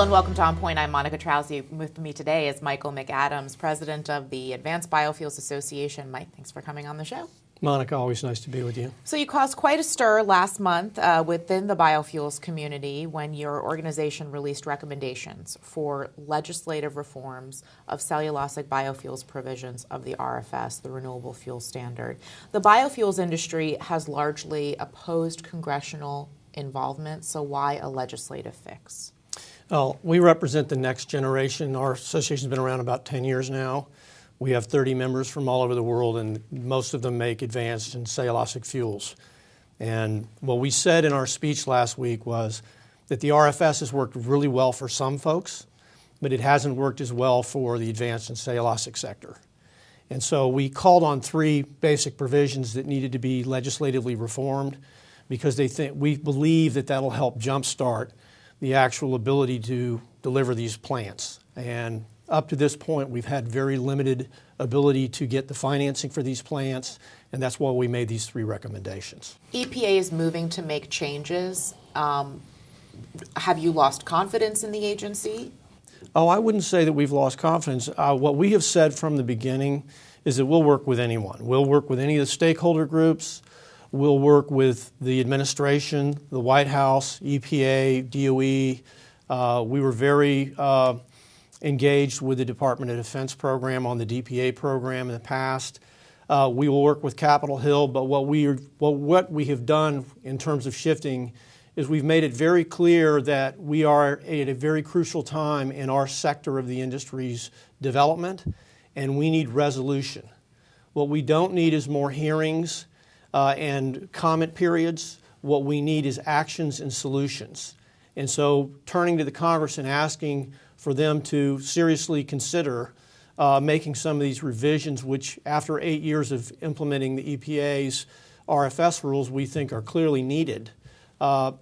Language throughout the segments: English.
Hello and welcome to OnPoint. I'm Monica Trousey. With me today is Michael McAdams, president of the Advanced Biofuels Association. Mike, thanks for coming on the show. Monica, always nice to be with you. So you caused quite a stir last month within the biofuels community when your organization released recommendations for legislative reforms of cellulosic biofuels provisions of the RFS, the Renewable Fuel Standard. The biofuels industry has largely opposed congressional involvement, so why a legislative fix? Well, we represent the next generation. Our association's been around about 10 years now. We have 30 members from all over the world, and most of them make advanced and cellulosic fuels. And what we said in our speech last week was that the RFS has worked really well for some folks, but it hasn't worked as well for the advanced and cellulosic sector. And so we called on three basic provisions that needed to be legislatively reformed because we believe that that'll help jumpstart the actual ability to deliver these plants. And up to this point, we've had very limited ability to get the financing for these plants, and that's why we made these three recommendations. EPA is moving to make changes. Have you lost confidence in the agency? Oh, I wouldn't say that we've lost confidence. What we have said from the beginning is that we'll work with anyone. We'll work with any of the stakeholder groups. We'll work with the administration, the White House, EPA, DOE. We were very engaged with the Department of Defense program on the DPA program in the past. We will work with Capitol Hill, but what we have done in terms of shifting is we've made it very clear that we are at a very crucial time in our sector of the industry's development, and we need resolution. What we don't need is more hearings and comment periods. What we need is actions and solutions. And so turning to the Congress and asking for them to seriously consider making some of these revisions, which after 8 years of implementing the EPA's RFS rules we think are clearly needed,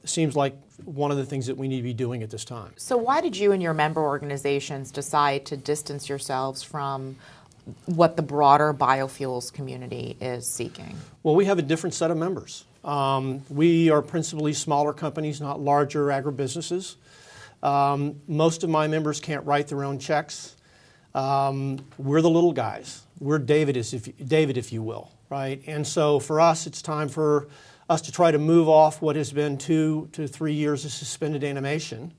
seems like one of the things that we need to be doing at this time. So why did you and your member organizations decide to distance yourselves from what the broader biofuels community is seeking? Well, we have a different set of members. We are principally smaller companies, not larger agribusinesses. Most of my members can't write their own checks. We're the little guys. We're David, if you will, right? And so for us, it's time for us to try to move off what has been 2 to 3 years of suspended animation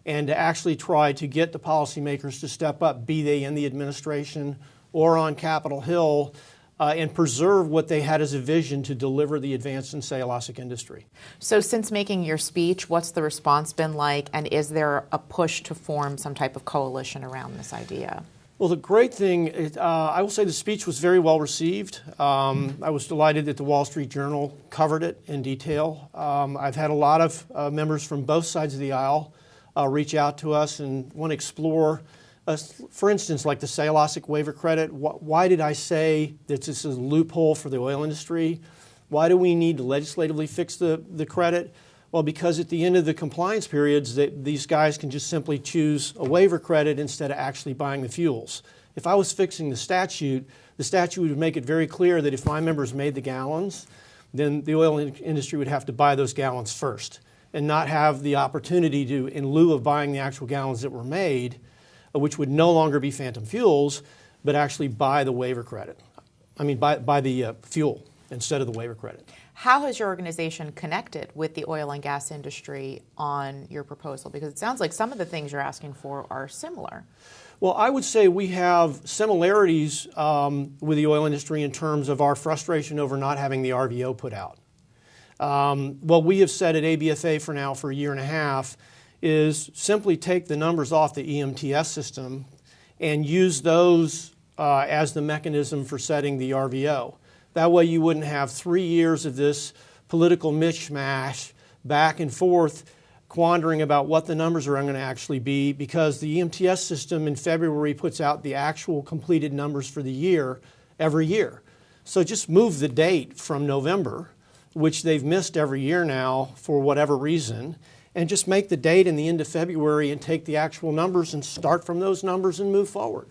and to actually try to get the policymakers to step up, be they in the administration or on Capitol Hill, and preserve what they had as a vision to deliver the advanced and cellulosic industry. So since making your speech, what's the response been like, and is there a push to form some type of coalition around this idea? Well, the great thing, I will say the speech was very well received. I was delighted that the Wall Street Journal covered it in detail. I've had a lot of members from both sides of the aisle reach out to us and want to explore for instance, like the cellulosic waiver credit. Why did I say that this is a loophole for the oil industry? Why do we need to legislatively fix the credit? Well, because at the end of the compliance periods, these guys can just simply choose a waiver credit instead of actually buying the fuels. If I was fixing the statute would make it very clear that if my members made the gallons, then the oil industry would have to buy those gallons first and not have the opportunity to, in lieu of buying the actual gallons that were made, which would no longer be phantom fuels, but actually buy the waiver credit. I mean, buy the fuel instead of the waiver credit. How has your organization connected with the oil and gas industry on your proposal? Because it sounds like some of the things you're asking for are similar. Well, I would say we have similarities with the oil industry in terms of our frustration over not having the RVO put out. What we have said at ABFA for now for a year and a half is simply take the numbers off the EMTS system and use those as the mechanism for setting the RVO. That way you wouldn't have 3 years of this political mishmash back and forth quandering about what the numbers are going to actually be, because the EMTS system in February puts out the actual completed numbers for the year every year. So just move the date from November, which they've missed every year now for whatever reason, and just make the date in the end of February and take the actual numbers and start from those numbers and move forward.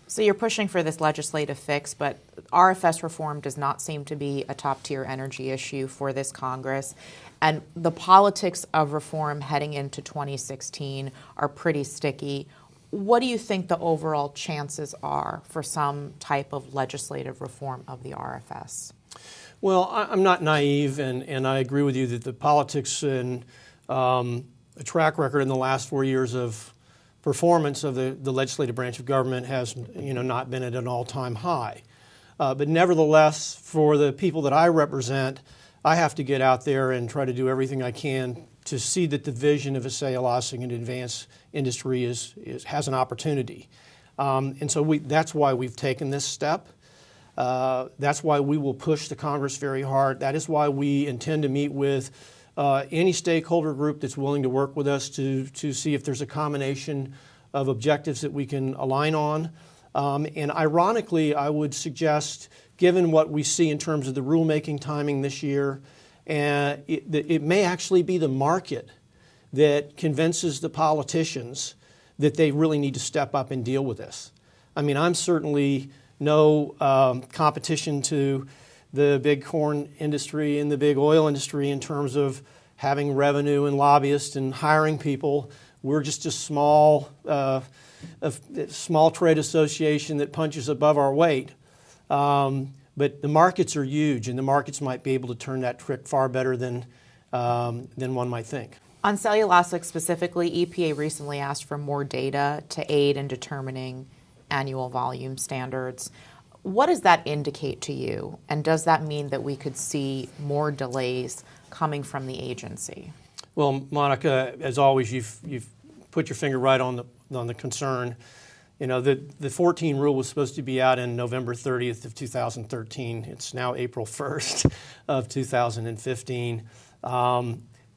So you're pushing for this legislative fix, but RFS reform does not seem to be a top-tier energy issue for this Congress. And the politics of reform heading into 2016 are pretty sticky. What do you think the overall chances are for some type of legislative reform of the RFS? Well, I'm not naive, and I agree with you that the politics and a track record in the last 4 years of performance of the legislative branch of government has, not been at an all-time high. But nevertheless, for the people that I represent, I have to get out there and try to do everything I can to see that the vision of a cellulosic and advanced industry has an opportunity. And so that's why we've taken this step. That's why we will push the Congress very hard. That is why we intend to meet with any stakeholder group that's willing to work with us to see if there's a combination of objectives that we can align on. And ironically, I would suggest, given what we see in terms of the rulemaking timing this year, it may actually be the market that convinces the politicians that they really need to step up and deal with this. I mean, I'm certainly no competition to the big corn industry and the big oil industry in terms of having revenue and lobbyists and hiring people. We're just a small trade association that punches above our weight. But the markets are huge, and the markets might be able to turn that trick far better than one might think. On cellulosic specifically, EPA recently asked for more data to aid in determining annual volume standards. What does that indicate to you? And does that mean that we could see more delays coming from the agency? Well, Monica, as always, you've put your finger right on the concern. The 14 rule was supposed to be out in November 30th of 2013. It's now April 1st of 2015.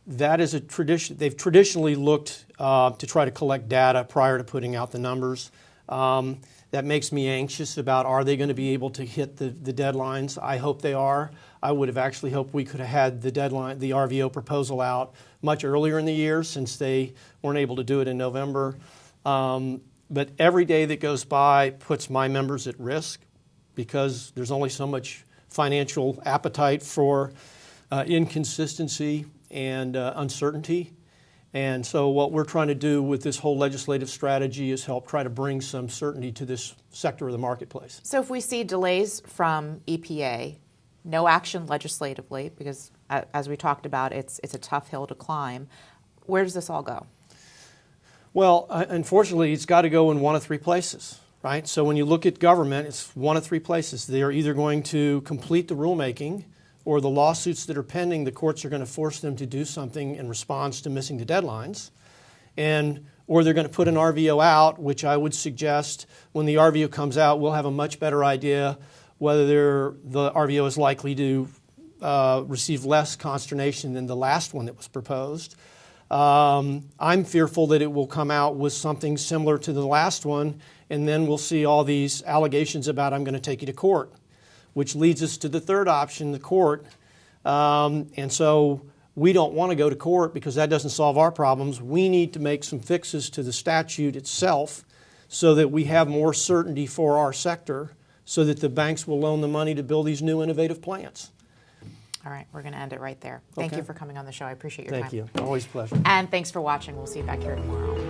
That is a tradition. They've traditionally looked to try to collect data prior to putting out the numbers. That makes me anxious about, are they going to be able to hit the deadlines? I hope they are. I would have actually hoped we could have had the deadline, the RVO proposal out much earlier in the year, since they weren't able to do it in November. But every day that goes by puts my members at risk, because there's only so much financial appetite for inconsistency and uncertainty. And so what we're trying to do with this whole legislative strategy is help try to bring some certainty to this sector of the marketplace. So if we see delays from EPA, no action legislatively, because as we talked about, it's a tough hill to climb, where does this all go? Well, unfortunately, it's got to go in one of three places, right? So when you look at government, it's one of three places. They are either going to complete the rulemaking, or the lawsuits that are pending, the courts are going to force them to do something in response to missing the deadlines. Or they're going to put an RVO out, which I would suggest when the RVO comes out, we'll have a much better idea whether the RVO is likely to receive less consternation than the last one that was proposed. I'm fearful that it will come out with something similar to the last one, and then we'll see all these allegations about, I'm going to take you to court, which leads us to the third option, the court. And so we don't want to go to court, because that doesn't solve our problems. We need to make some fixes to the statute itself so that we have more certainty for our sector, so that the banks will loan the money to build these new innovative plants. All right, we're going to end it right there. Thank you for coming on the show. I appreciate your time. Thank you. Always a pleasure. And thanks for watching. We'll see you back here tomorrow.